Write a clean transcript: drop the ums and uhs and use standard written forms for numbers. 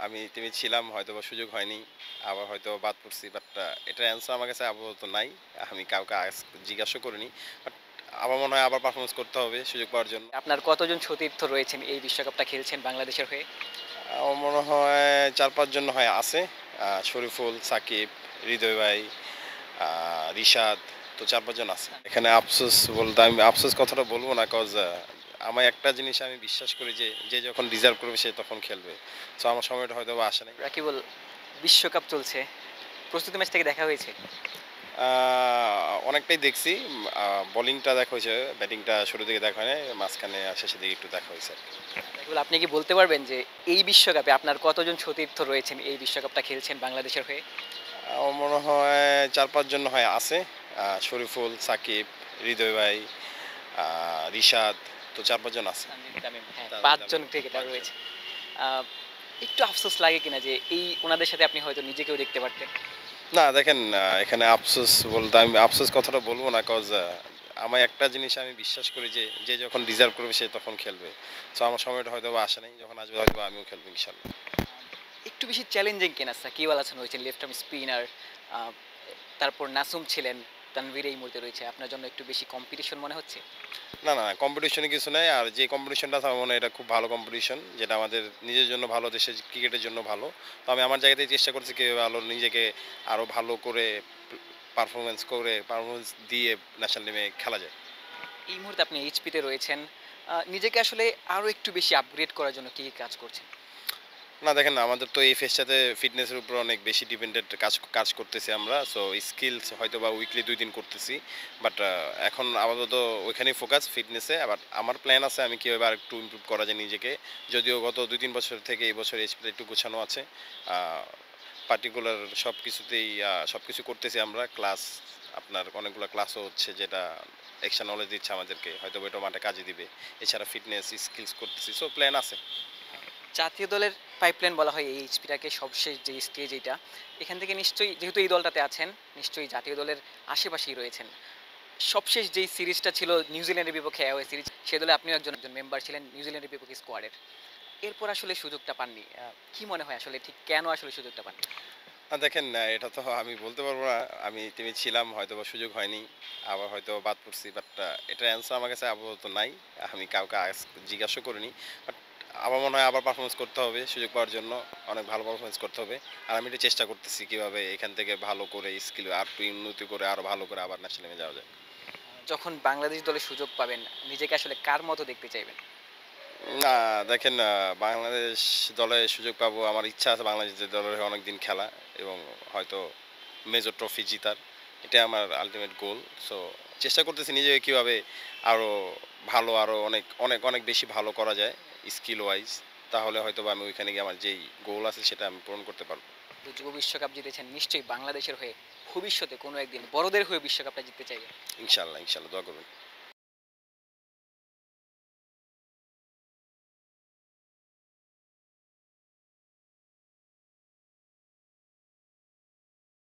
আমি টিমে ছিলাম, হয়তোবা সুযোগ হয়নি। আবার হয়তো বাদ পড়ছি। বাট এটার অ্যান্সার আমার কাছে আপাতত নাই। আমি কাউকে জিজ্ঞাসাও করিনি। বাট আমার মনে হয় আবার পারফরম্যান্স করতে হবে সুযোগ পাওয়ার জন্য। আপনার কতজন সতীর্থ রয়েছেন এই বিশ্বকাপটা খেলছেন বাংলাদেশের হয়ে? আমার মনে হয় ৪-৫ জন হয় আছে। শরীফুল, সাকিব, হৃদয় ভাই, রিশাদ, তো ৪-৫ জন আছে। এখানে আফসোস বলতে আমি আফসোস কথাটা বলব না, কজ আমার একটা জিনিস আমি বিশ্বাস করি যে, যে যখন ডিজার্ভ করবে সে তখন খেলবে। সো আমার সময়টা হয়তোবা আসে নাই। রাকিবুল, বিশ্বকাপ চলছে। প্রস্তুতি ম্যাচ থেকে দেখা হয়েছে? আ অনেকটাই দেখছি। বোলিংটা দেখা হইছে, ব্যাটিংটা শুরু দিকে দেখা হয় নাই। মাঝখানে আর শেষের দিকে একটু দেখা হইছে আরকি। রাকিবুল, আপনি কি বলতে পারবেন যে এই বিশ্বকাপে আপনার কতজন সতীর্থ রয়েছেন এই বিশ্বকাপটা খেলছেন বাংলাদেশের হয়ে? আমার মনে হয় ৪-৫ জন হয় আছে। শরীফুল, সাকিব, হৃদয় ভাই, আ রিশাদ, তো ৪-৫ জন আছে। তানজিদ তামিম, হ্যাঁ, তানজিদ ৫ জন তামিম, ক্রিকেটার ৫ জন। রয়েছে। আ একটু আফসোস লাগে কিনা যে এই উনাদের সাথে আপনি হয়তো নিজেকেও দেখতে পারতেন? না দেখেন, এখানে আফসোস বলতে আমি আফসোস কথাটা বলব না, কজ আমার একটা জিনিস আমি বিশ্বাস করি যে, যে যখন ডিজার্ভ করবে সে তখন খেলবে। সো আমার সময়টা হয়তোবা আসে নাই। যখন আসবে হয়তোবা আমিও খেলবো ইনশাআল্লাহ। একটু বেশি চ্যালেঞ্জিং কিনা? সাকিব আল হাসান রয়েছেন লেফট আর্ম স্পিনার, আ তারপর নাসুম ছিলেন, তানভীর এই মুহূর্তে রয়েছে। আপনার জন্য একটু বেশি কম্পিটিশন মনে হচ্ছে? না, না, কম্পিটিশন এ কিছু নাই। আর যে কম্পিটিশনটা আছে আমার মনে হয় এটা খুব ভালো কম্পিটিশন। যেটা আমাদের নিজের জন্য ভালো, দেশের ক্রিকেটের জন্য ভালো। তো আমি আমার জায়গা থেকে চেষ্টা করছি কিভাবে নিজেকে আরো ভালো করে পারফরম্যান্স দিয়ে ন্যাশনাল টিমে খেলা যায়। এই মুহূর্তে আপনি এইচপিতে রয়েছেন। নিজেকে আসলে আরো একটু বেশি আপগ্রেড করার জন্য কি কাজ করছেন? না দেখেন, আমাদের তো এই ফেজটাতে ফিটনেসের উপর অনেক বেশি ডিপেন্ডেন্ট কাজ কাজ করতেছি আমরা। সো স্কিলস হয়তোবা উইকলি ২ দিন করতেছি। বাট এখন আপাতত ওইখানেই ফোকাস ফিটনেসে। আবার আমার প্ল্যান আছে আমি কিভাবে আরেকটু ইমপ্রুভ করা যায় নিজেকে। যদিও গত ২-৩ বছর থেকে এই বছর এইচপিতে একটু গোছানো আছে। আ পার্টিকুলার সবকিছুতেই সবকিছু করতেছি আমরা। আপনার অনেকগুলা ক্লাসও হচ্ছে, যেটা এক্সট্রা নলেজ দিচ্ছে আমাদেরকে। হয়তোবা এটা মাঠে কাজে দিবে। এছাড়া ফিটনেস, স্কিলস করতেছি। সো প্ল্যান আছে। জাতীয় দলের পাইপলাইন বলা হয় এই এইচপিটাকে, সবশেষ যে স্টেজ এইটা। এখান থেকে নিশ্চয়ই, যেহেতু এই দলটাতে আছেন, নিশ্চয়ই জাতীয় দলের আশেপাশেই রয়েছেন। সবশেষ যেই সিরিজটা ছিল নিউজিল্যান্ডের বিপক্ষে অ্যাওয়ে সিরিজ, সে দলে আপনিও একজন মেম্বার ছিলেন নিউজিল্যান্ডের বিপক্ষে স্কোয়াডের। এরপর আসলে সুযোগটা পাননি। কি মনে হয় আসলে ঠিক কেন আসলে সুযোগটা পাননি? দেখেন, এটা তো আমি বলতে পারবো না। আমি টিমে ছিলাম, হয়তোবা সুযোগ হয়নি। আবার হয়তো বাদ পড়ছি। বাট এটার অ্যান্সার আমার কাছে আপাতত নাই। আমি কাউকে জিজ্ঞাসাও করিনি। বাট আমার মনে হয় আবার পারফরম্যান্স করতে হবে সুযোগ পাওয়ার জন্য। অনেক ভালো পারফরম্যান্স করতে হবে। আর আমি এটা চেষ্টা করতেছি কিভাবে এখান থেকে ভালো করে স্কিল আরেকটু উন্নতি করে আরো ভালো করে আবার ন্যাশনাল টিমে যাওয়া যায়। যখন বাংলাদেশ দলে সুযোগ পাবেন, নিজেকে আসলে কার মতো দেখতে চাইবেন? না দেখেন, বাংলাদেশ দলে সুযোগ পাবো। আমার ইচ্ছা আছে বাংলাদেশ দলের হয়ে অনেকদিন খেলা এবং হয়তো মেজর ট্রফি জিতার। এটাই আমার আল্টিমেট গোল। সো চেষ্টা করতেছি নিজেকে কিভাবে আরো ভালো, আরো অনেক, অনেক, অনেক বেশি ভালো করা যায় স্কিল ওয়াইজ। তাহলে হয়তোবা আমি ওইখানে গিয়ে আমার যেই গোল আছে সেটা আমি পূরণ করতে পারবো। তো যুব বিশ্বকাপ জিতেছেন, নিশ্চয়ই বাংলাদেশের হয়ে ভবিষ্যতে কোনো একদিন বড়দের হয়ে বিশ্বকাপটা জিততে চাইবেন। ইনশাআল্লাহ, ইনশাআল্লাহ দোয়া করবেন।